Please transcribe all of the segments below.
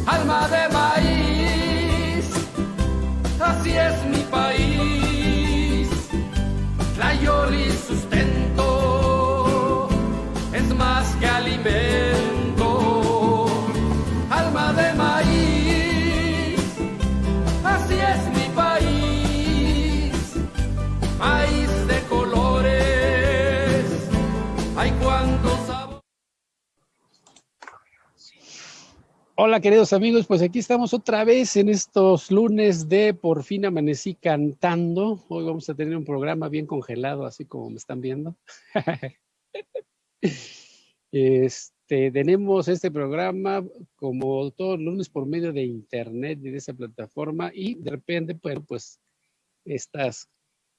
alma de maíz, así es mi país. Tlayoli sustento, es más que alimento, alma de maíz, así es mi país. Maíz de colores, hay cuantos sabores. Hola queridos amigos, pues aquí estamos otra vez en estos lunes de Por fin amanecí cantando. Hoy vamos a tener un programa bien congelado, así como me están viendo. Tenemos este programa como todos los lunes por medio de internet y de esa plataforma, y de repente, pues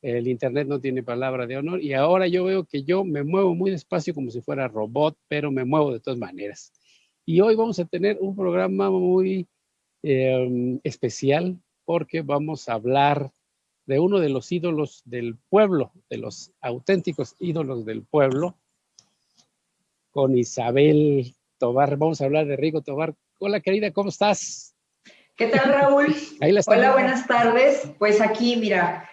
el internet no tiene palabra de honor, y ahora yo veo que yo me muevo muy despacio como si fuera robot, pero me muevo de todas maneras. Y hoy vamos a tener un programa muy especial, porque vamos a hablar de uno de los ídolos del pueblo, de los auténticos ídolos del pueblo, con Isabel Tovar. Vamos a hablar de Rigo Tovar. Hola querida, ¿cómo estás? ¿Qué tal, Raúl? Hola, buenas tardes. Pues aquí, mira,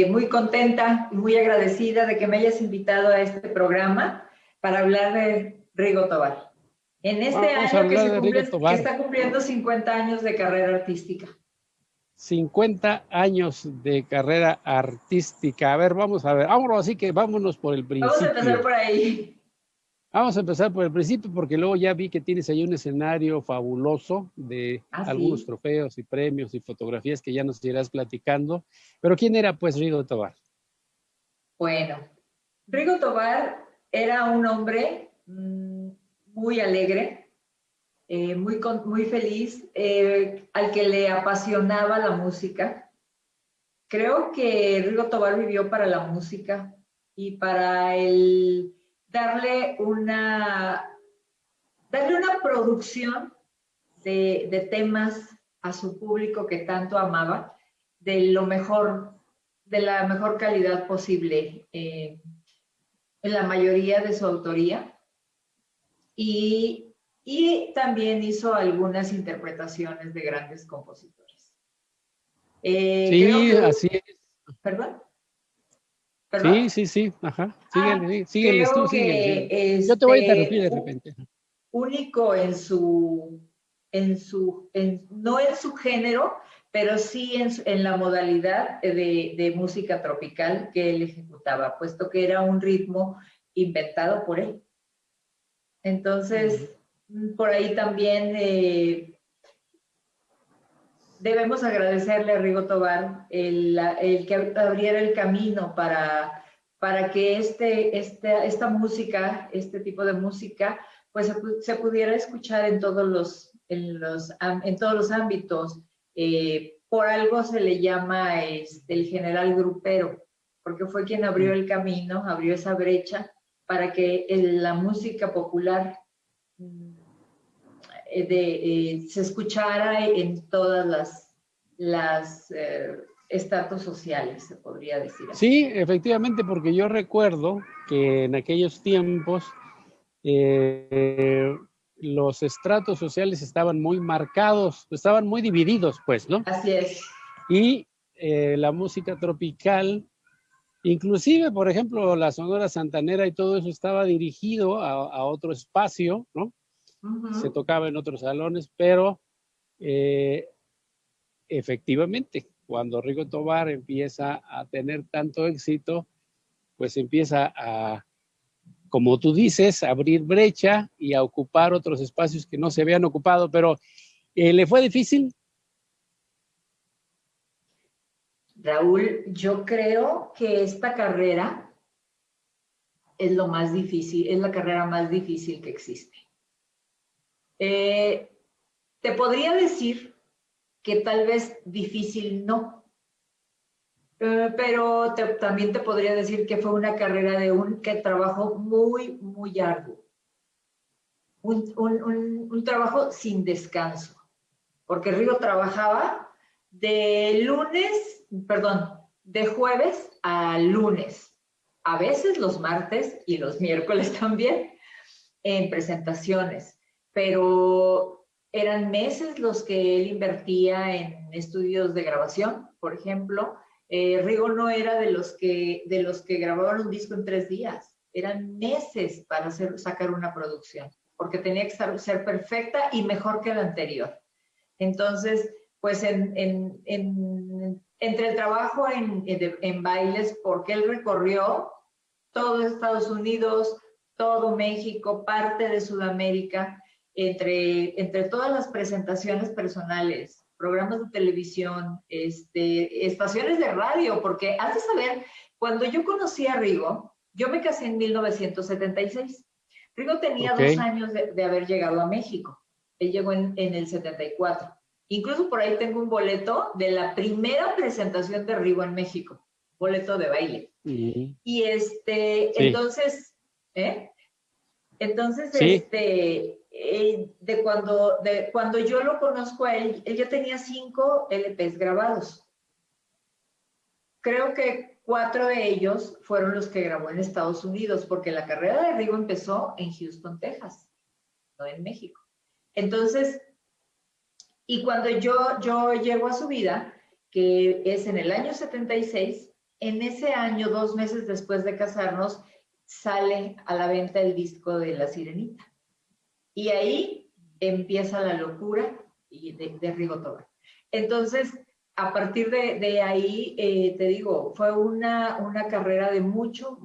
muy contenta y muy agradecida de que me hayas invitado a este programa para hablar de Rigo Tovar. En este año que está cumpliendo 50 años de carrera artística. 50 años de carrera artística. A ver, vámonos, así que vámonos por el principio. Vamos a empezar por ahí. Vamos a empezar por el principio, porque luego ya vi que tienes ahí un escenario fabuloso de algunos trofeos y premios y fotografías que ya nos irás platicando. Pero ¿quién era pues Rigo Tovar? Bueno, Rigo Tovar era un hombre muy alegre, muy feliz, al que le apasionaba la música. Creo que Rigo Tovar vivió para la música y para darle una producción de temas a su público que tanto amaba, de la mejor calidad posible, en la mayoría de su autoría. Y también hizo algunas interpretaciones de grandes compositores. Sí, así es. ¿Perdón? Sí, ajá. Síguele tú. Yo te voy a interrumpir de repente. Único no en su género, pero sí en la modalidad de música tropical que él ejecutaba, puesto que era un ritmo inventado por él. Entonces, por ahí también debemos agradecerle a Rigo Tovar el que abriera el camino para que esta música, este tipo de música, pues se pudiera escuchar en todos los ámbitos. Por algo se le llama el general grupero, porque fue quien abrió el camino, abrió esa brecha para que la música popular se escuchara en todas las estratos sociales, se podría decir así. Sí, efectivamente, porque yo recuerdo que en aquellos tiempos los estratos sociales estaban muy marcados, estaban muy divididos, pues, ¿no? Así es. Y la música tropical, inclusive, por ejemplo, la Sonora Santanera y todo eso estaba dirigido a otro espacio, ¿no? Uh-huh. Se tocaba en otros salones, pero efectivamente, cuando Rigo Tovar empieza a tener tanto éxito, pues empieza a, como tú dices, a abrir brecha y a ocupar otros espacios que no se habían ocupado, pero ¿le fue difícil? Raúl, yo creo que esta carrera es lo más difícil, es la carrera más difícil que existe. Te podría decir que tal vez difícil no, pero también te podría decir que fue una carrera que trabajó muy, muy arduo. Un trabajo sin descanso, porque Rigo trabajaba de jueves a lunes, a veces los martes y los miércoles también, en presentaciones, pero eran meses los que él invertía en estudios de grabación, por ejemplo. Rigo no era de los que grababan un disco en 3 días. Eran meses para sacar una producción, porque tenía que ser perfecta y mejor que la anterior. Entonces, pues entre el trabajo en bailes, porque él recorrió todo Estados Unidos, todo México, parte de Sudamérica, entre todas las presentaciones personales, programas de televisión, estaciones de radio, porque has de saber, cuando yo conocí a Rigo, yo me casé en 1976. Rigo tenía 2 años de haber llegado a México. Él llegó en el 74. Incluso por ahí tengo un boleto de la primera presentación de Rigo en México, boleto de baile. Y Sí. entonces, Sí. cuando yo lo conozco a él, él ya tenía 5 LPs grabados. Creo que 4 de ellos fueron los que grabó en Estados Unidos, porque la carrera de Rigo empezó en Houston, Texas, no en México. Entonces, y cuando yo llego a su vida, que es en el año 76, en ese año, 2 meses después de casarnos, sale a la venta el disco de La Sirenita. Y ahí empieza la locura de Rigo Tobar. Entonces, a partir de ahí, te digo, fue una carrera de mucho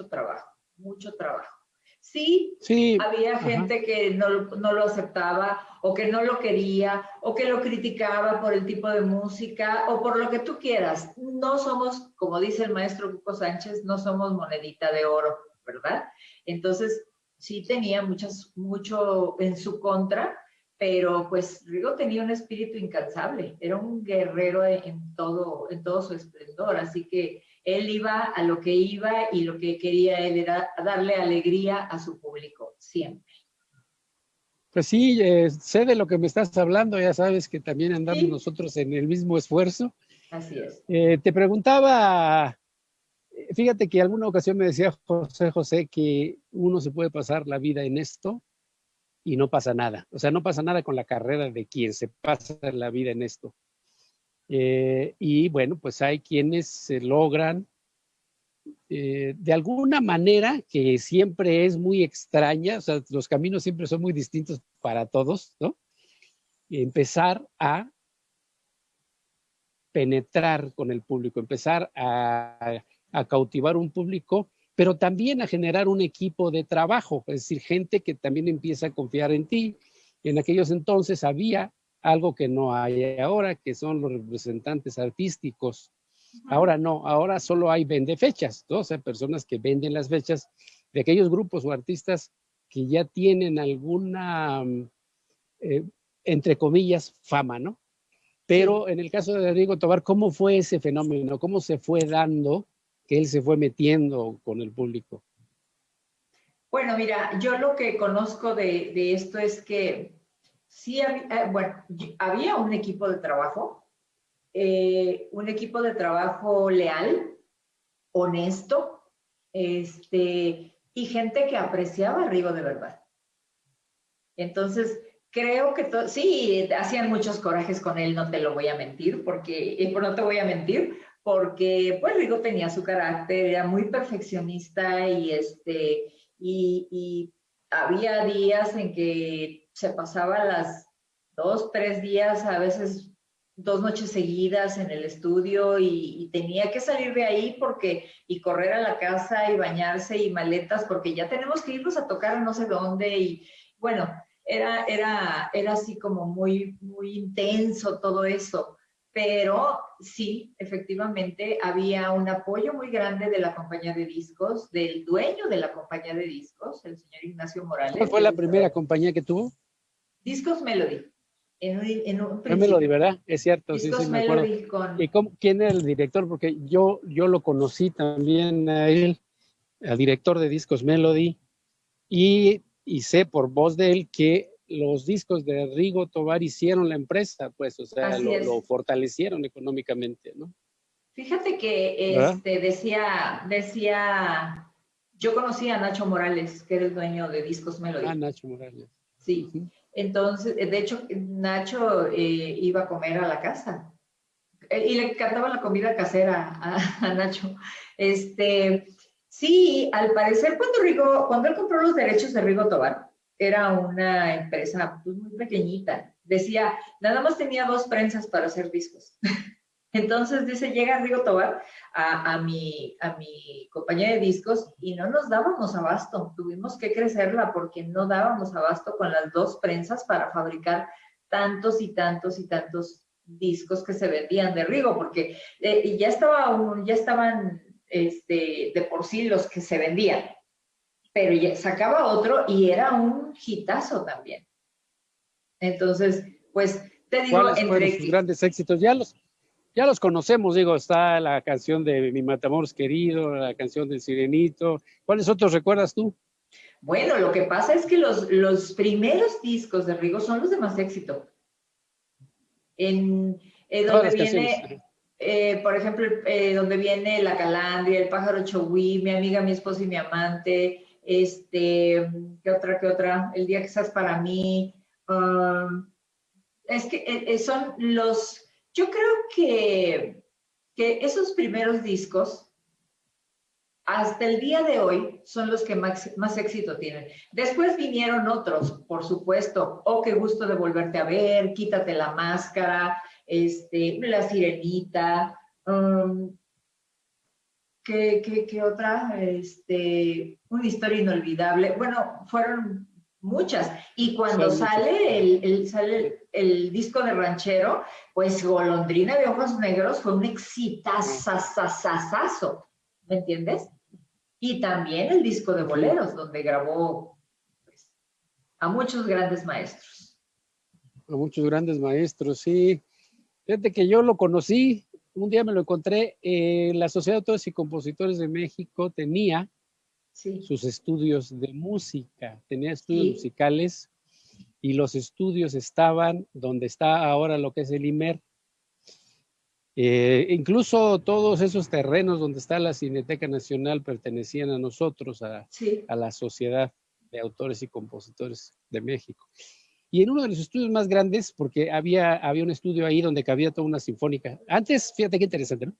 trabajo, mucho trabajo. Sí, había gente que no lo aceptaba, o que no lo quería, o que lo criticaba por el tipo de música, o por lo que tú quieras. No somos, como dice el maestro Cuco Sánchez, no somos monedita de oro, ¿verdad? Entonces, sí tenía mucho en su contra, pero pues Rigo tenía un espíritu incansable, era un guerrero en todo su esplendor, así que él iba a lo que iba, y lo que quería él era darle alegría a su público, siempre. Pues sí, sé de lo que me estás hablando, ya sabes que también andamos nosotros en el mismo esfuerzo. Así es. Te preguntaba, fíjate que alguna ocasión me decía José que uno se puede pasar la vida en esto y no pasa nada. O sea, no pasa nada con la carrera de quien se pasa la vida en esto. Y bueno, pues hay quienes se logran de alguna manera que siempre es muy extraña, o sea, los caminos siempre son muy distintos para todos, ¿no? Empezar a penetrar con el público, empezar a cautivar un público, pero también a generar un equipo de trabajo, es decir, gente que también empieza a confiar en ti. En aquellos entonces había algo que no hay ahora, que son los representantes artísticos. Ahora no, ahora solo hay vendefechas, ¿no? O sea, personas que venden las fechas de aquellos grupos o artistas que ya tienen alguna, entre comillas, fama, ¿no? Pero en el caso de Rigo Tobar, ¿cómo fue ese fenómeno? ¿Cómo se fue dando que él se fue metiendo con el público? Bueno, mira, yo lo que conozco de esto es que sí, había un equipo de trabajo, leal, honesto, y gente que apreciaba a Rigo de verdad. Entonces, creo que sí, hacían muchos corajes con él, no te lo voy a mentir, no te voy a mentir, porque pues Rigo tenía su carácter, era muy perfeccionista, y había días en que se pasaba las 2, 3 días, a veces 2 noches seguidas en el estudio, y tenía que salir de ahí y correr a la casa y bañarse y maletas, porque ya tenemos que irnos a tocar a no sé dónde, y bueno, era así como muy intenso todo eso. Pero sí, efectivamente, había un apoyo muy grande de la compañía de discos, del dueño de la compañía de discos, el señor Ignacio Morales. ¿Cuál fue la primera compañía que tuvo? Discos Melody. En un principio. Melody, ¿verdad? Es cierto, Discos sí, me acuerdo. Melody ¿Y quién era el director? Porque yo lo conocí también a él, al director de Discos Melody, y sé por voz de él que los discos de Rigo Tobar hicieron la empresa, pues, o sea, lo fortalecieron económicamente, ¿no? Fíjate que decía, yo conocí a Nacho Morales, que era el dueño de Discos Melody. Nacho Morales. Sí. Entonces, de hecho, Nacho iba a comer a la casa y le encantaba la comida casera a Nacho. Sí, al parecer cuando él compró los derechos de Rigo Tobar, era una empresa pues, muy pequeñita. Decía, nada más tenía 2 prensas para hacer discos. Entonces dice, llega Rigo Tobar a mi compañía de discos y no nos dábamos abasto. Tuvimos que crecerla porque no dábamos abasto con las 2 prensas para fabricar tantos y tantos y tantos discos que se vendían de Rigo, porque ya estaban de por sí los que se vendían, pero ya sacaba otro y era un hitazo también. Entonces, pues te digo, ¿cuáles fueron sus grandes éxitos? Ya los conocemos, digo, está la canción de Mi Matamoros Querido, la canción del Sirenito. ¿Cuáles otros recuerdas tú? Bueno, lo que pasa es que los primeros discos de Rigo son los de más éxito. Donde viene, por ejemplo, donde viene La Calandria, El Pájaro Chowí, Mi Amiga, Mi Esposa y Mi Amante, ¿qué otra? El Día que Estás para Mí. Es que son yo creo que esos primeros discos, hasta el día de hoy, son los que más éxito tienen. Después vinieron otros, por supuesto. Oh, qué gusto de volverte a ver, Quítate la máscara, La Sirenita, ¿qué otra? Una historia inolvidable. Bueno, fueron muchas. Y cuando sale el disco de ranchero, pues Golondrina de Ojos Negros fue un exitazazazazazo, ¿me entiendes? Y también el disco de boleros, donde grabó pues, a muchos grandes maestros. A muchos grandes maestros, sí. Fíjate que yo lo conocí, un día me lo encontré, la Sociedad de Autores y Compositores de México tenía sus estudios de música, tenía estudios musicales y los estudios estaban donde está ahora lo que es el IMER. Incluso todos esos terrenos donde está la Cineteca Nacional pertenecían a nosotros, a la Sociedad de Autores y Compositores de México. Y en uno de los estudios más grandes, porque había un estudio ahí donde cabía toda una sinfónica. Antes, fíjate qué interesante, ¿no?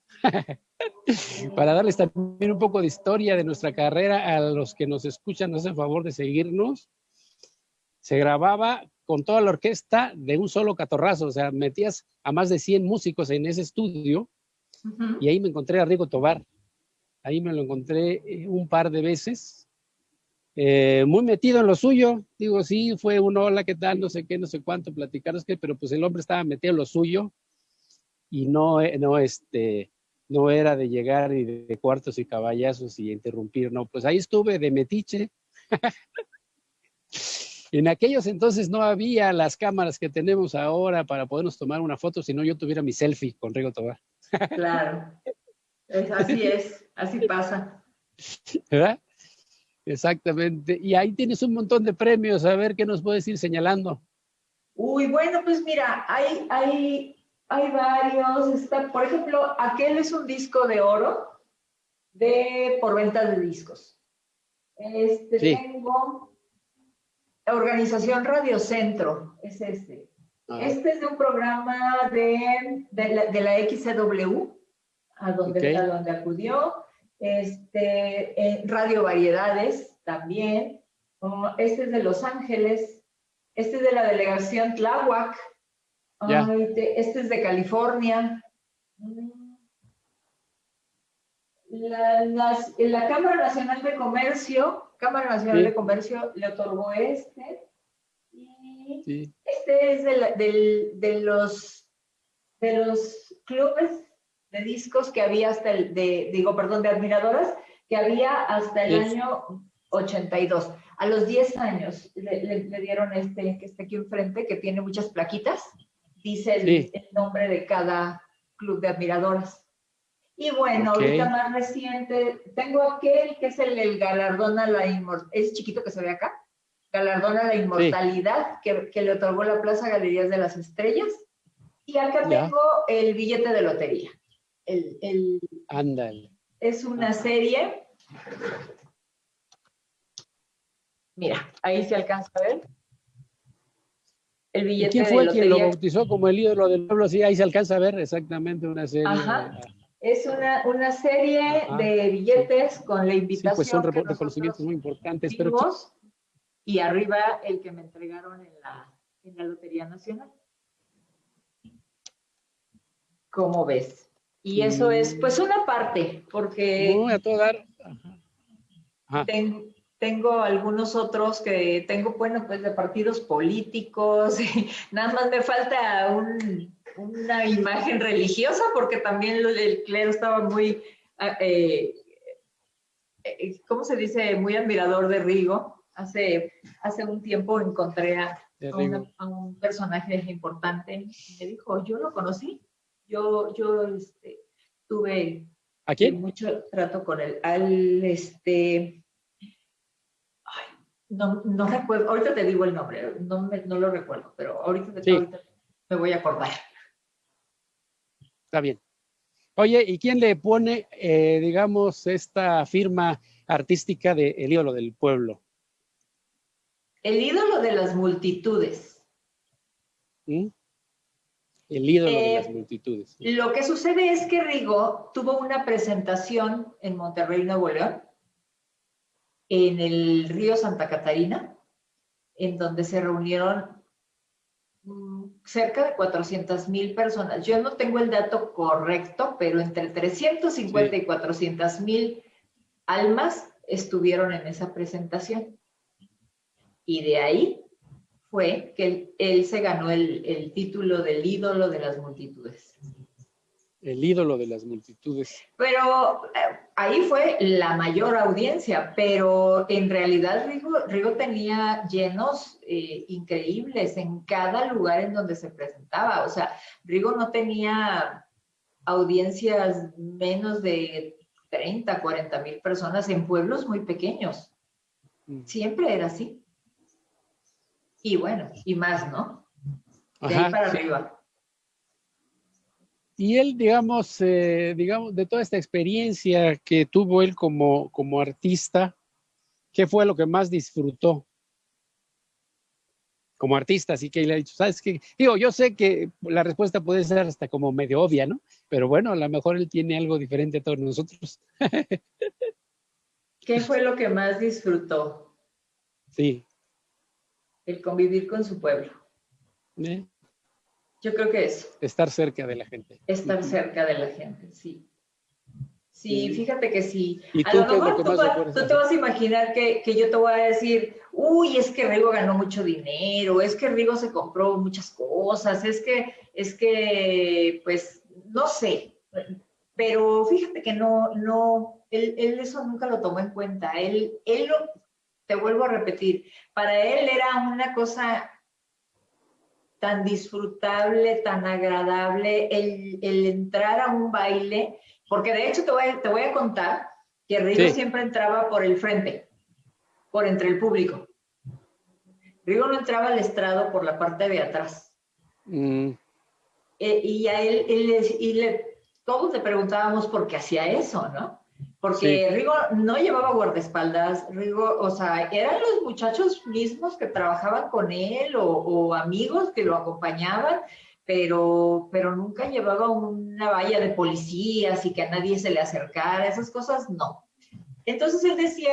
Para darles también un poco de historia de nuestra carrera a los que nos escuchan, nos hacen favor de seguirnos. Se grababa con toda la orquesta de un solo catorrazo, o sea, metías a más de 100 músicos en ese estudio y ahí me encontré a Rigo Tobar. Ahí me lo encontré un par de veces. Muy metido en lo suyo, digo, sí, fue un hola, ¿qué tal? No sé qué, no sé cuánto, platicaros qué, pero pues el hombre estaba metido en lo suyo y no era de llegar y de cuartos y caballazos y interrumpir, no, pues ahí estuve de metiche. En aquellos entonces no había las cámaras que tenemos ahora para podernos tomar una foto, si no yo tuviera mi selfie con Rigo Tobar. Claro, así pasa. ¿Verdad? Exactamente. Y ahí tienes un montón de premios. A ver qué nos puedes ir señalando. Uy, bueno, pues mira, hay varios. Por ejemplo, aquel es un disco de oro por venta de discos. Tengo Organización Radio Centro, es este. Este es de un programa de la XCW, a donde acudió. Radio Variedades también. Este es de Los Ángeles. Este es de la delegación Tláhuac. Este es de California. La Cámara Nacional de Comercio le otorgó este. Y este es de los clubes de discos que había de admiradoras, que había hasta el año 82. A los 10 años le dieron que está aquí enfrente, que tiene muchas plaquitas, dice el nombre de cada club de admiradoras. Y bueno, ahorita más reciente, tengo aquel que es el galardón a la inmortalidad, es chiquito que se ve acá, galardón a la inmortalidad, que le otorgó la Plaza Galerías de las Estrellas. Y acá tengo el billete de lotería. Ándale. Es una serie. Mira, ahí se alcanza a ver. el ¿Y billete quién de fue quien lo lotería. bautizó como el ídolo del pueblo? Sí, ahí se alcanza a ver exactamente una serie. Ajá. Es una serie Ajá, de sí. billetes con la Sí, pues son invitación que reconocimientos nosotros muy importantes, pero vimos y arriba el que me entregaron en la Lotería Nacional. ¿Cómo ves? Y eso es pues una parte, porque no, a todo dar. Ajá. Ajá. tengo algunos otros que tengo, bueno, pues de partidos políticos, y nada más me falta una imagen religiosa, porque también el clero estaba muy, ¿cómo se dice? Muy admirador de Rigo. Hace un tiempo encontré De Rigo. a un personaje importante y me dijo, yo lo conocí, yo tuve ¿A quién? mucho trato con él. No recuerdo, ahorita te digo el nombre, no lo recuerdo, pero Sí, ahorita me voy a acordar. está bien. Oye, ¿y quién le pone, digamos, esta firma artística de El ídolo del pueblo? El ídolo de las multitudes. ¿Mm? El ídolo de las Eh, multitudes. lo que sucede es que Rigo tuvo una presentación en Monterrey, Nuevo León, en el río Santa Catarina, en donde se reunieron cerca de 400,000 personas. Yo no tengo el dato correcto, pero entre 350 Sí. y 400,000 almas estuvieron en esa presentación. Y de ahí fue que él se ganó el título del ídolo de las multitudes. El ídolo de las multitudes. Pero ahí fue la mayor audiencia, pero en realidad Rigo tenía llenos increíbles en cada lugar en donde se presentaba. O sea, Rigo no tenía audiencias menos de 30, 40,000 personas en pueblos muy pequeños. Siempre era así. Y bueno, y más, ¿no? De ahí Ajá, para sí. arriba. Y él, digamos, de toda esta experiencia que tuvo él como artista, ¿qué fue lo que más disfrutó como artista? Así que le ha dicho, ¿sabes qué? Digo, yo sé que la respuesta puede ser hasta como medio obvia, ¿no? Pero bueno, a lo mejor él tiene algo diferente a todos nosotros. ¿Qué fue lo que más disfrutó? Sí. El convivir con su pueblo. ¿Eh? Yo creo que eso. Estar cerca de la gente. Estar cerca de la gente, sí. Sí, fíjate que sí. ¿Y A lo tú qué es lo mejor que más recuerdas? tú te vas a imaginar que yo te voy a decir, uy, es que Rigo ganó mucho dinero, es que Rigo se compró muchas cosas, es que, pues, no sé. Pero fíjate que él eso nunca lo tomó en cuenta. Te vuelvo a repetir, para él era una cosa tan disfrutable, tan agradable, el entrar a un baile, porque de hecho te voy a contar que Rigo siempre entraba por el frente, por entre el público. Rigo no entraba al estrado por la parte de atrás. Y a todos le preguntábamos por qué hacía eso, ¿no? Porque Rigo no llevaba guardaespaldas, Rigo, o sea, eran los muchachos mismos que trabajaban con él o amigos que lo acompañaban, pero nunca llevaba una valla de policías y que a nadie se le acercara, esas cosas no. Entonces él decía,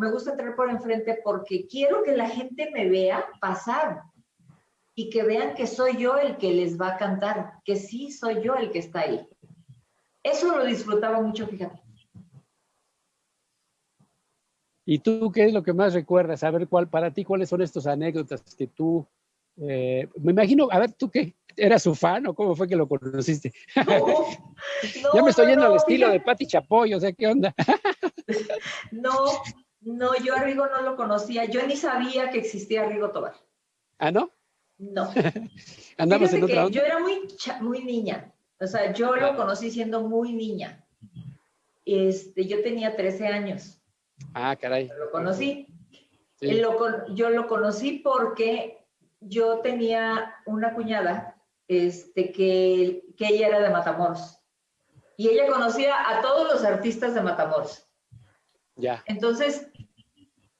me gusta entrar por enfrente porque quiero que la gente me vea pasar y que vean que soy yo el que les va a cantar, que sí soy yo el que está ahí. Eso lo disfrutaba mucho, fíjate. ¿Y tú qué es lo que más recuerdas? A ver, para ti, ¿cuáles son estas anécdotas que tú, me imagino, a ver, tú qué, ¿eras su fan o cómo fue que lo conociste? No, ya me estoy yendo al estilo fíjate. de Pati Chapoy, o sea, ¿qué onda? No, yo a Rigo no lo conocía, yo ni sabía que existía Rigo Tobar. ¿Ah, no? No. Andamos Fíjate en otra que onda. yo era muy niña, o sea, yo lo conocí siendo muy niña. Yo tenía 13 años. Ah, caray. Lo conocí. Sí. Yo lo conocí porque yo tenía una cuñada que ella era de Matamoros. Y ella conocía a todos los artistas de Matamoros. Ya. Entonces,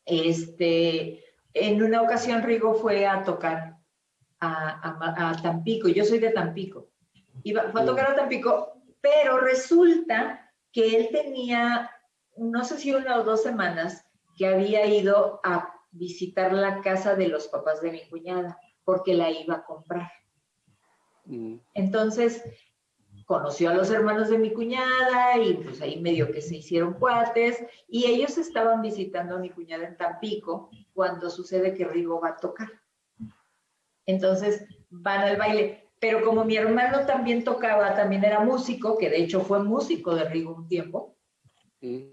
en una ocasión Rigo fue a tocar a Tampico. Yo soy de Tampico. Fue a tocar a Tampico, pero resulta que él tenía, no sé si 1 o 2 semanas, que había ido a visitar la casa de los papás de mi cuñada, porque la iba a comprar. Entonces, conoció a los hermanos de mi cuñada y pues ahí medio que se hicieron cuates y ellos estaban visitando a mi cuñada en Tampico cuando sucede que Rigo va a tocar. Entonces van al baile, pero como mi hermano también tocaba, también era músico, que de hecho fue músico de Rigo un tiempo,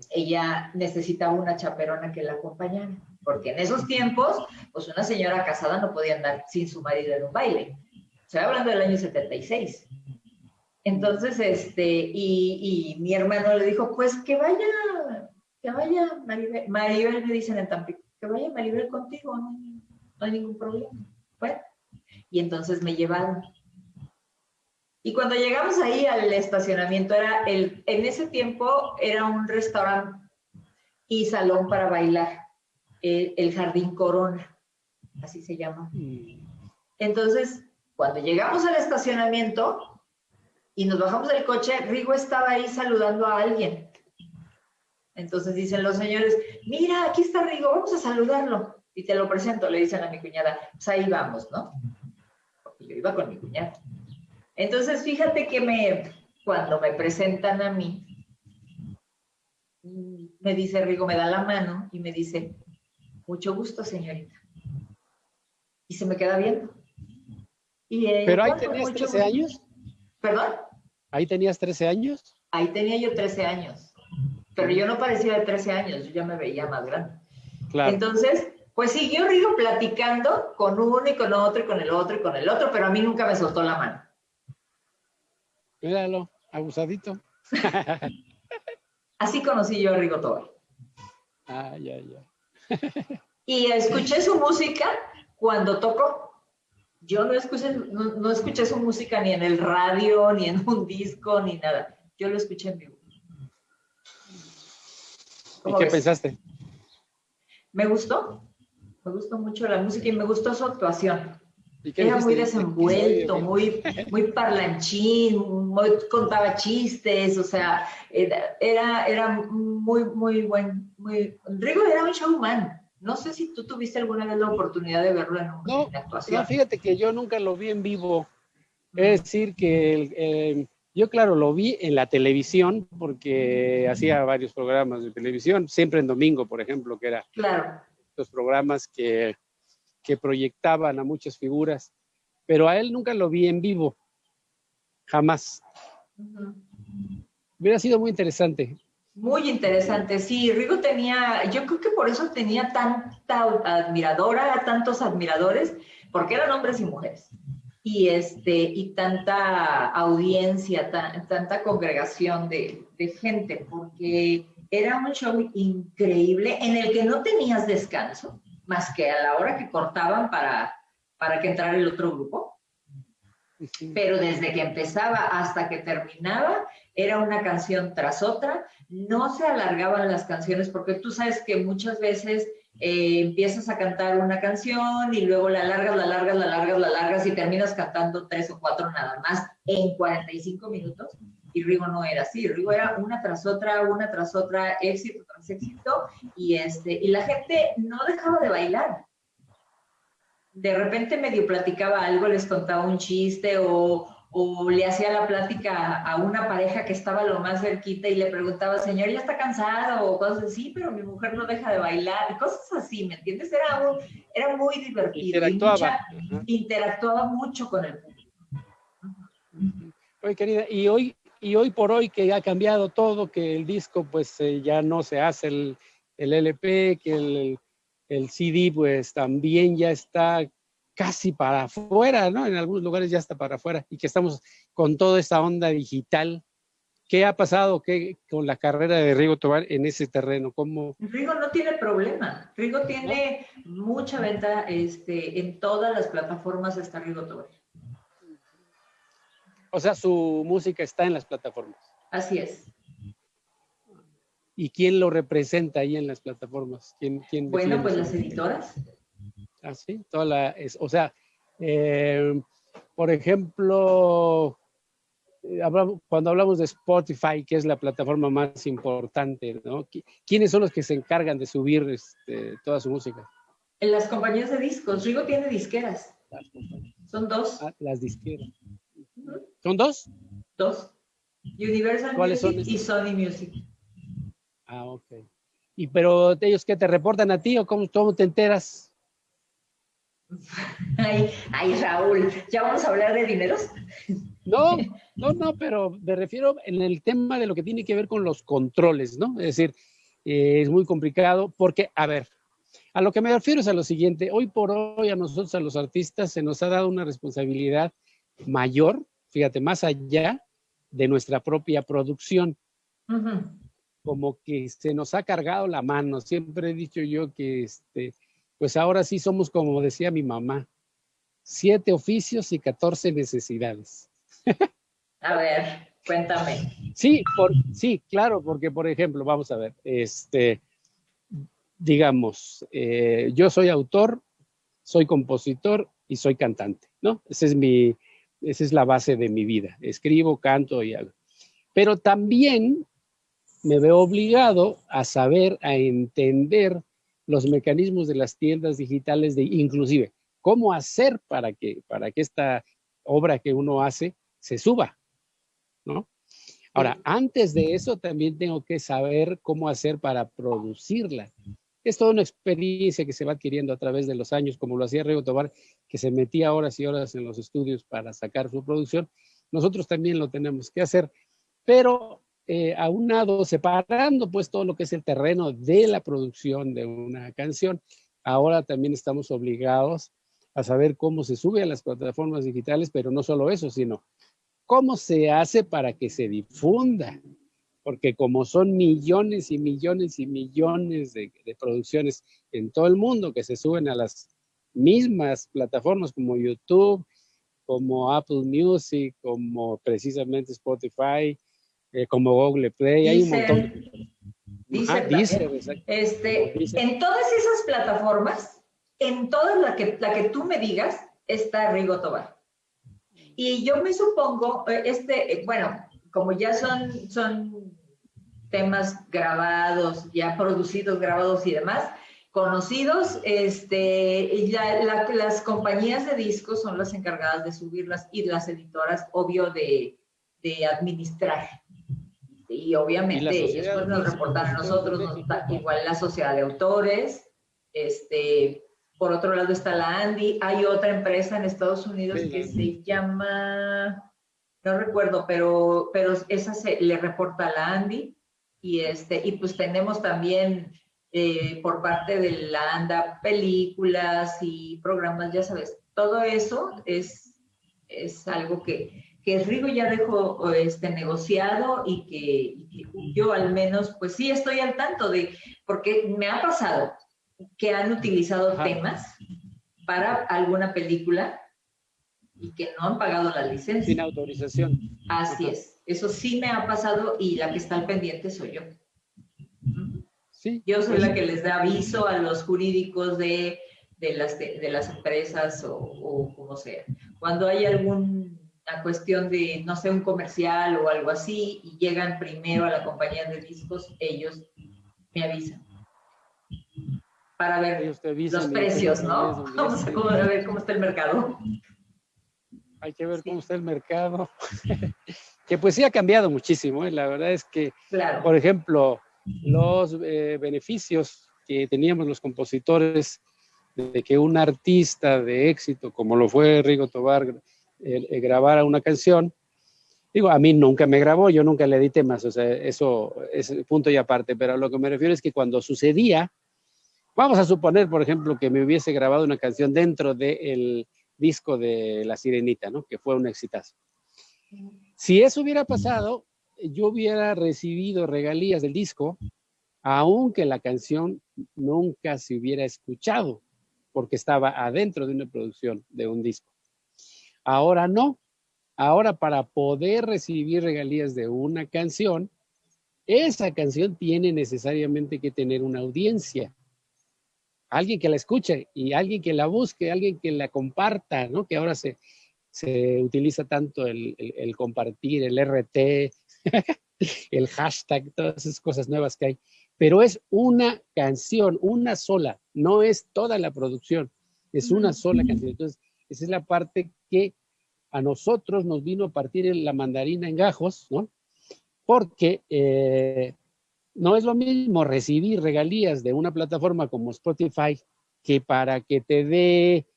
ella necesitaba una chaperona que la acompañara, porque en esos tiempos, pues una señora casada no podía andar sin su marido en un baile. Estoy hablando del año 76. Entonces, y mi hermano le dijo, pues que vaya Maribel. Maribel me dicen en Tampico, que vaya Maribel contigo, no hay ningún problema. Bueno, y entonces me llevaron. Y cuando llegamos ahí al estacionamiento, en ese tiempo era un restaurante y salón para bailar, el Jardín Corona, así se llama. Entonces, cuando llegamos al estacionamiento y nos bajamos del coche, Rigo estaba ahí saludando a alguien. Entonces dicen los señores, mira, aquí está Rigo, vamos a saludarlo. Y te lo presento, le dicen a mi cuñada. Pues ahí vamos, ¿no? Porque yo iba con mi cuñada. Entonces, fíjate que cuando me presentan a mí, me dice Rigo, me da la mano y me dice, mucho gusto, señorita. Y se me queda viendo. ¿Pero ahí tenías 13 años? ¿Perdón? ¿Ahí tenías 13 años? Ahí tenía yo 13 años. Pero yo no parecía de 13 años, yo ya me veía más grande. Claro. Entonces, pues siguió Rigo platicando con uno y con otro y con el otro y con el otro, pero a mí nunca me soltó la mano. Míralo, abusadito. Así conocí yo a Rigo Tobar. Ah, ya. Y escuché su música cuando tocó. Yo no escuché su música ni en el radio, ni en un disco, ni nada. Yo lo escuché en vivo. ¿Y qué pensaste? Me gustó mucho la música y me gustó su actuación. Era muy desenvuelto, muy parlanchín, contaba chistes, o sea, era muy buen. Rigo era un showman. No sé si tú tuviste alguna vez la oportunidad de verlo en actuación. No, fíjate que yo nunca lo vi en vivo. Es decir, que yo, claro, lo vi en la televisión porque hacía varios programas de televisión, siempre en domingo, por ejemplo, que era los programas que proyectaban a muchas figuras, pero a él nunca lo vi en vivo, jamás. Hubiera sido muy interesante. Muy interesante, sí. Rigo yo creo que por eso tenía tanta admiradora, tantos admiradores, porque eran hombres y mujeres. Y tanta audiencia, tanta congregación de gente, porque era un show increíble en el que no tenías descanso, más que a la hora que cortaban para que entrara el otro grupo. Pero desde que empezaba hasta que terminaba, era una canción tras otra, no se alargaban las canciones, porque tú sabes que muchas veces empiezas a cantar una canción y luego la alargas y terminas cantando 3 o 4 nada más en 45 minutos. Y Rigo no era así, Rigo era una tras otra, éxito tras éxito, y la gente no dejaba de bailar. De repente medio platicaba algo, les contaba un chiste o le hacía la plática a una pareja que estaba lo más cerquita y le preguntaba, señor, ¿ya está cansado? O cosas así, pero mi mujer no deja de bailar, y cosas así, ¿me entiendes? Era muy divertido. Interactuaba mucho con el público. Oye, querida, y hoy por hoy que ha cambiado todo, que el disco pues ya no se hace el LP, que el CD pues también ya está casi para afuera, ¿no? En algunos lugares ya está para afuera, y que estamos con toda esta onda digital. ¿Qué ha pasado con la carrera de Rigo Tobar en ese terreno? ¿Cómo? Rigo no tiene problema. Rigo tiene mucha venta, en todas las plataformas está Rigo Tobar. O sea, su música está en las plataformas. Así es. ¿Y quién lo representa ahí en las plataformas? ¿Quién bueno, pues las editoras. Ah, sí, o sea, Por ejemplo, cuando hablamos de Spotify, que es la plataforma más importante, ¿no? ¿Quiénes son los que se encargan de subir toda su música? En las compañías de discos. Rigo tiene disqueras. Son dos. Las disqueras. ¿Son dos? Dos. Universal Music y Sony Music. Ah, ok. Pero ellos qué te reportan a ti o cómo te enteras? Ay, Raúl, ¿ya vamos a hablar de dineros? No, pero me refiero en el tema de lo que tiene que ver con los controles, ¿no? Es decir, es muy complicado porque, a ver, a lo que me refiero es a lo siguiente. Hoy por hoy a nosotros, a los artistas, se nos ha dado una responsabilidad mayor, fíjate, más allá de nuestra propia producción. Uh-huh. Como que se nos ha cargado la mano. Siempre he dicho yo que, pues ahora sí somos, como decía mi mamá, 7 oficios y 14 necesidades. A ver, cuéntame. Sí, claro, porque por ejemplo, vamos a ver, digamos, yo soy autor, soy compositor y soy cantante, ¿no? Esa es la base de mi vida. Escribo, canto y hago. Pero también me veo obligado a saber, a entender los mecanismos de las tiendas digitales, inclusive cómo hacer para que esta obra que uno hace se suba, ¿no? Ahora, antes de eso también tengo que saber cómo hacer para producirla. Es toda una experiencia que se va adquiriendo a través de los años, como lo hacía Rigo Tobar, que se metía horas y horas en los estudios para sacar su producción. Nosotros también lo tenemos que hacer, pero aunado, separando pues todo lo que es el terreno de la producción de una canción, ahora también estamos obligados a saber cómo se sube a las plataformas digitales, pero no solo eso, sino cómo se hace para que se difunda, porque como son millones y millones y millones de producciones en todo el mundo que se suben a las mismas plataformas como YouTube, como Apple Music, como precisamente Spotify, como Google Play, hay un montón. Deezer, en todas esas plataformas, en todas la que tú me digas, está Rigo Tobar. Y yo me supongo, bueno, como ya son temas grabados, ya producidos, grabados y demás, conocidos, las compañías de discos son las encargadas de subirlas y las editoras, obvio, de administrar. Y obviamente ellos pues nos reportan a nosotros, igual la sociedad de autores, por otro lado está la Andy, hay otra empresa en Estados Unidos que se llama, no recuerdo, pero esa le reporta a la Andy, y pues tenemos también por parte de la ANDA películas y programas, ya sabes, todo eso es algo que Rigo ya dejó negociado y que yo al menos, pues sí estoy al tanto porque me ha pasado que han utilizado temas para alguna película y que no han pagado la licencia. Sin autorización. Así es. Eso sí me ha pasado y la que está al pendiente soy yo. Sí, yo soy la que les da aviso a los jurídicos de las empresas o como sea. Cuando hay alguna cuestión de, no sé, un comercial o algo así y llegan primero a la compañía de discos, ellos me avisan. Para ver los precios, ¿no? Vamos a ver cómo está el mercado. Hay que ver cómo está el mercado. Que pues sí ha cambiado muchísimo, ¿eh? La verdad es que, claro, por ejemplo, los beneficios que teníamos los compositores de que un artista de éxito, como lo fue Rigo Tobar, grabara una canción, digo, a mí nunca me grabó, yo nunca le edité más, o sea, eso es punto y aparte, pero a lo que me refiero es que cuando sucedía, vamos a suponer, por ejemplo, que me hubiese grabado una canción dentro del disco de La Sirenita, ¿no? Que fue un exitazo. Si eso hubiera pasado, yo hubiera recibido regalías del disco, aunque la canción nunca se hubiera escuchado, porque estaba adentro de una producción de un disco. Ahora no. Ahora, para poder recibir regalías de una canción, esa canción tiene necesariamente que tener una audiencia. alguien que la escuche y alguien que la busque, alguien que la comparta, ¿no? Que ahora se utiliza tanto el compartir, el RT, el hashtag, todas esas cosas nuevas que hay. Pero es una canción, una sola, no es toda la producción, es una sola canción. Entonces, esa es la parte que a nosotros nos vino a partir la mandarina en gajos, ¿no? Porque no es lo mismo recibir regalías de una plataforma como Spotify que para que te dé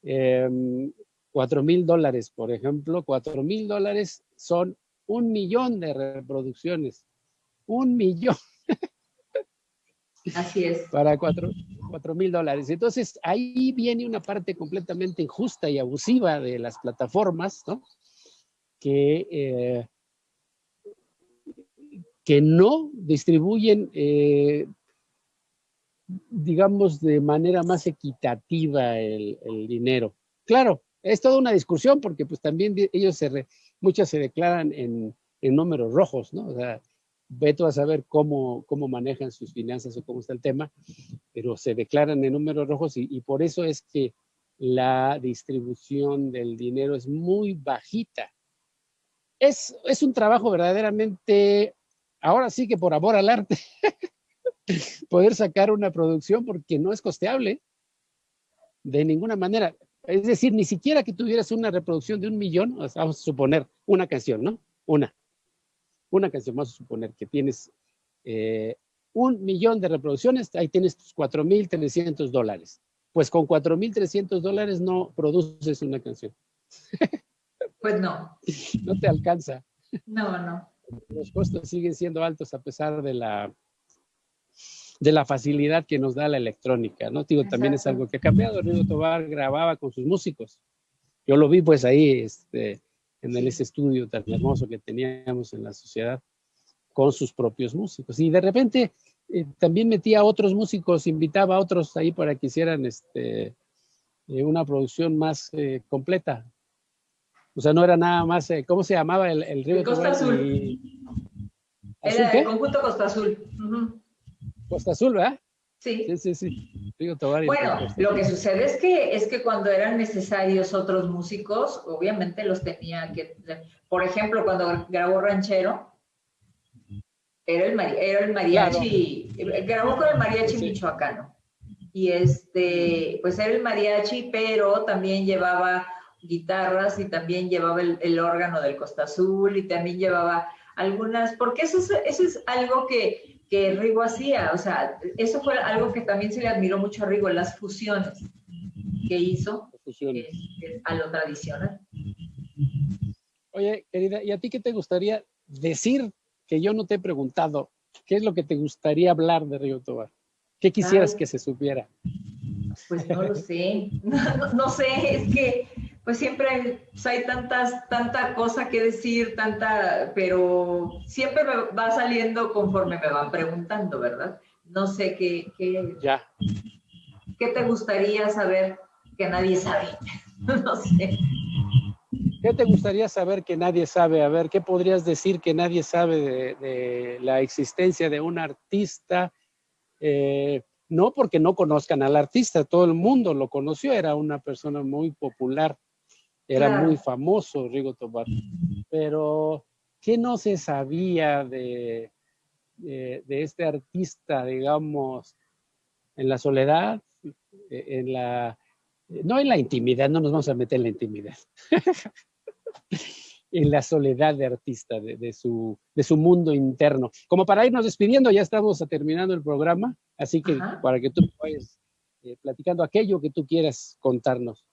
$4,000, por ejemplo. $4,000 son 1,000,000 de reproducciones. 1,000,000. Así es. Para $4,000. Entonces, ahí viene una parte completamente injusta y abusiva de las plataformas, ¿no? Que no distribuyen, digamos, de manera más equitativa el dinero. Claro, es toda una discusión porque pues también ellos muchas se declaran en números rojos, ¿no? O sea, ve tú a saber cómo manejan sus finanzas o cómo está el tema, pero se declaran en números rojos y por eso es que la distribución del dinero es muy bajita. Es un trabajo verdaderamente, ahora sí que por amor al arte, poder sacar una producción porque no es costeable de ninguna manera. Es decir, ni siquiera que tuvieras una reproducción de 1,000,000, o sea, vamos a suponer una canción, ¿no? Una canción, vamos a suponer que tienes 1,000,000 de reproducciones, ahí tienes tus $4,300. Pues con $4,300 no produces una canción. Pues no. No te alcanza. No. Los costos siguen siendo altos a pesar de la facilidad que nos da la electrónica, ¿no? Digo, también es algo que ha cambiado. Rigo Tobar grababa con sus músicos. Yo lo vi pues ahí, en ese estudio tan hermoso que teníamos en la sociedad, con sus propios músicos. Y de repente también metía a otros músicos, invitaba a otros ahí para que hicieran una producción más completa. O sea, no era nada más, ¿cómo se llamaba el Rigo Costa Tobar? Azul. Era el conjunto Costa Azul. Costa Azul, ¿verdad? Sí. Rigo Tobar. Bueno, lo que sucede es que cuando eran necesarios otros músicos, obviamente los tenía que... Por ejemplo, cuando grabó Ranchero, era el mariachi, claro. Grabó con el mariachi michoacano. Y pues era el mariachi, pero también llevaba guitarras y también llevaba el órgano del Costa Azul y también llevaba algunas, porque eso es algo que Rigo hacía, o sea, eso fue algo que también se le admiró mucho a Rigo, las fusiones que hizo a lo tradicional. Oye, querida, ¿y a ti qué te gustaría decir que yo no te he preguntado? ¿Qué es lo que te gustaría hablar de Rigo Tobar? ¿Qué quisieras que se supiera? Pues no lo sé, no sé, es que pues siempre hay tanta cosa que decir, pero siempre me va saliendo conforme me van preguntando, ¿verdad? No sé qué te gustaría saber que nadie sabe. No sé. ¿Qué te gustaría saber que nadie sabe? A ver, ¿qué podrías decir que nadie sabe de la existencia de un artista? No porque no conozcan al artista, todo el mundo lo conoció, era una persona muy popular. Era muy famoso Rigo Tobar, pero ¿qué no se sabía de este artista, digamos, en la soledad, no en la intimidad, no nos vamos a meter en la intimidad, en la soledad de artista, de su mundo interno? Como para irnos despidiendo, ya estamos terminando el programa, así que para que tú vayas platicando aquello que tú quieras contarnos.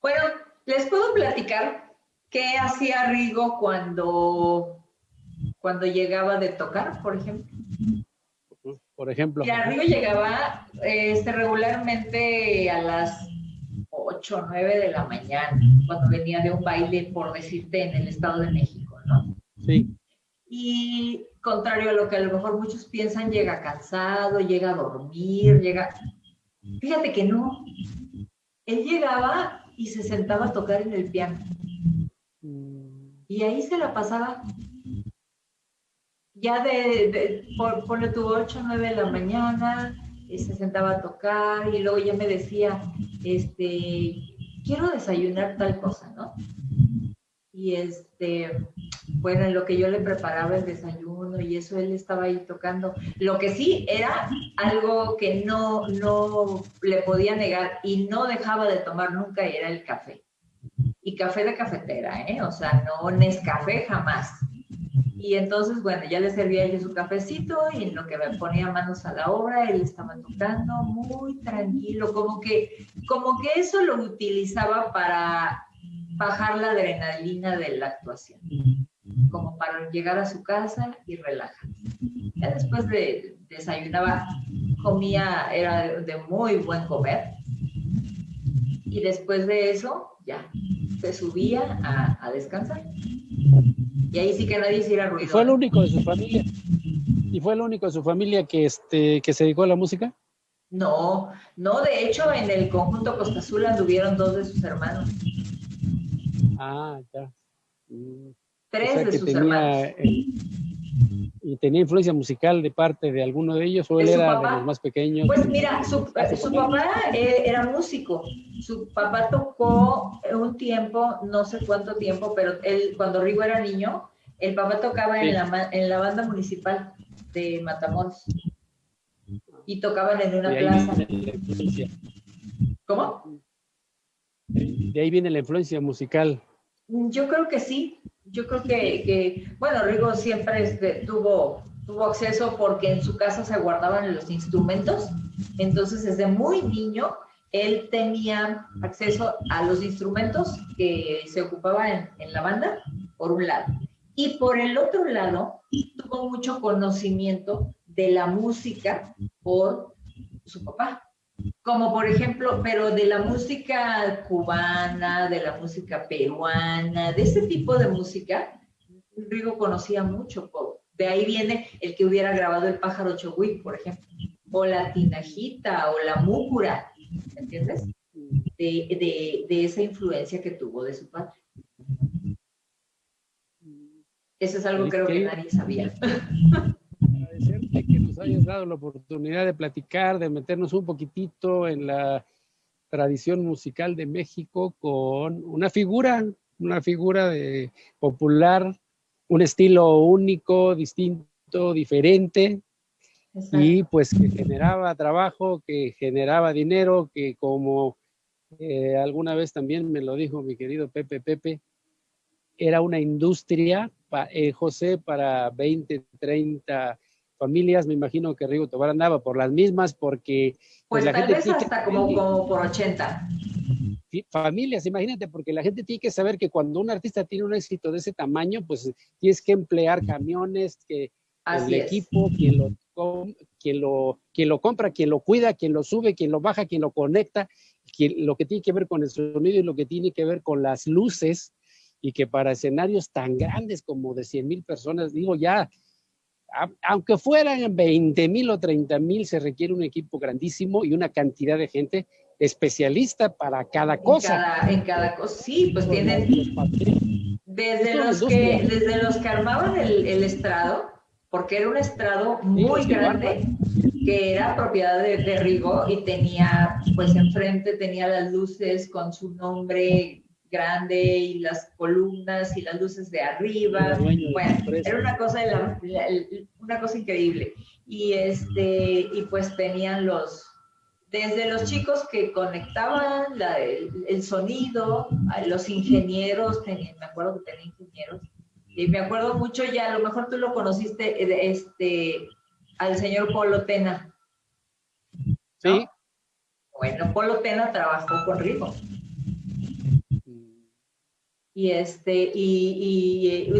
Bueno, les puedo platicar qué hacía Rigo cuando llegaba de tocar, por ejemplo. Por ejemplo. Mira, Rigo llegaba regularmente a las 8 o 9 de la mañana, cuando venía de un baile, por decirte, en el Estado de México, ¿no? Sí. Y contrario a lo que a lo mejor muchos piensan, llega cansado, llega a dormir, Fíjate que no. Él llegaba y se sentaba a tocar en el piano. Y ahí se la pasaba. ya ponle tu 8, 9 de la mañana, se sentaba a tocar y luego ya me decía, quiero desayunar tal cosa, ¿no? Y bueno, en lo que yo le preparaba el desayuno y eso, él estaba ahí tocando. Lo que sí era algo que no le podía negar y no dejaba de tomar nunca, era el café. Y café de cafetera, ¿eh? O sea, no Nescafé jamás. Y entonces, bueno, ya le servía yo su cafecito y en lo que me ponía manos a la obra, él estaba tocando muy tranquilo, como que eso lo utilizaba para bajar la adrenalina de la actuación, como para llegar a su casa y relajarse. Ya después desayunaba, comía, era de muy buen comer, y después de eso ya se subía a descansar. Y ahí sí que nadie hiciera ruido. ¿Y fue el único de su familia? ¿Y fue el único de su familia que se dedicó a la música? No, de hecho en el conjunto Costa Azul anduvieron 2 de sus hermanos. Ah, ya. 3 o sea, de que sus tenía, hermanos. ¿Y tenía influencia musical de parte de alguno de ellos o él era de los más pequeños? Pues mira, su papá era músico. Su papá tocó un tiempo, no sé cuánto tiempo, pero él, cuando Rigo era niño, el papá tocaba sí. en la banda municipal de Matamoros. Y tocaban en una plaza. ¿Cómo? De ahí viene la influencia musical. Yo creo que sí. Yo creo que bueno, Rigo siempre tuvo acceso porque en su casa se guardaban los instrumentos. Entonces, desde muy niño, él tenía acceso a los instrumentos que se ocupaban en la banda, por un lado. Y por el otro lado, tuvo mucho conocimiento de la música por su papá. Como por ejemplo, pero de la música cubana, de la música peruana, de ese tipo de música, Rigo conocía mucho. De ahí viene el que hubiera grabado el pájaro Chogui, por ejemplo, o la tinajita, o la múcura, ¿entiendes? De esa influencia que tuvo de su padre. Eso es algo creo que nadie sabía. Agradecerte que nos hayas dado la oportunidad de platicar, de meternos un poquitito en la tradición musical de México con una figura popular, un estilo único, distinto, diferente. Exacto. Y pues que generaba trabajo, que generaba dinero, que como alguna vez también me lo dijo mi querido Pepe, era una industria, José, para 20, 30 familias. Me imagino que Rigo Tobar andaba por las mismas porque... Pues la tal gente vez hasta como por 80. Familias, imagínate, porque la gente tiene que saber que cuando un artista tiene un éxito de ese tamaño, pues tienes que emplear camiones, que el equipo, quien lo compra, quien lo cuida, quien lo sube, quien lo baja, quien lo conecta, lo que tiene que ver con el sonido y lo que tiene que ver con las luces, y que para escenarios tan grandes como de 100,000 personas, digo ya, aunque fueran 20,000 o 30,000, se requiere un equipo grandísimo y una cantidad de gente especialista para cada cosa. En cada cosa, sí, pues tienen desde los que armaban el estrado, porque era un estrado muy grande, que era propiedad de Rigo y tenía, pues enfrente tenía las luces con su nombre grande y las columnas y las luces de arriba. Bueno, era una cosa increíble. Y pues tenían desde los chicos que conectaban el sonido, los ingenieros, me acuerdo que tenía ingenieros, y me acuerdo mucho, ya a lo mejor tú lo conociste, al señor Polo Tena. ¿No? Sí. Bueno, Polo Tena trabajó con Rigo. Y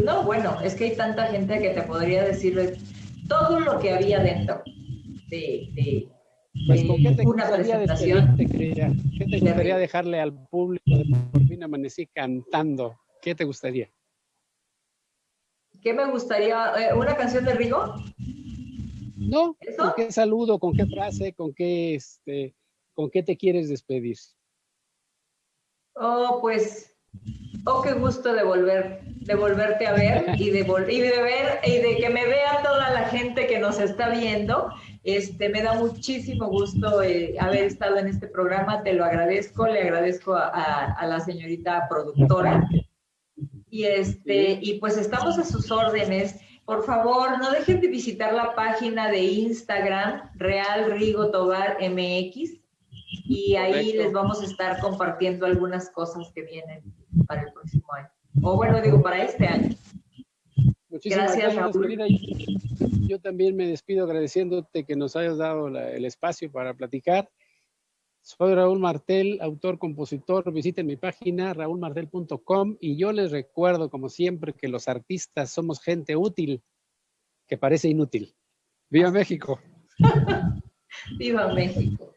no, bueno, es que hay tanta gente que te podría decir todo lo que había dentro de pues, ¿con qué te una presentación. ¿Qué te gustaría dejarle al público de Por fin amanecí cantando? ¿Qué te gustaría? ¿Qué me gustaría? ¿Una canción de Rigo? No, ¿eso? ¿Con qué saludo, con qué frase, con qué te quieres despedir? Oh, pues Oh, qué gusto de volverte a ver y de que me vea toda la gente que nos está viendo. Me da muchísimo gusto haber estado en este programa, te lo agradezco, le agradezco a la señorita productora. Y pues estamos a sus órdenes. Por favor, no dejen de visitar la página de Instagram, Real Rigo Tobar MX, y ahí Correcto. les vamos a estar compartiendo algunas cosas que vienen para el próximo año. O bueno, digo, para este año. Muchísimas Gracias, Raúl. querida. Yo también me despido agradeciéndote que nos hayas dado el espacio para platicar. Soy Raúl Martel, autor, compositor. Visiten mi página raulmartel.com y yo les recuerdo, como siempre, que los artistas somos gente útil que parece inútil. ¡Viva México! ¡Viva México!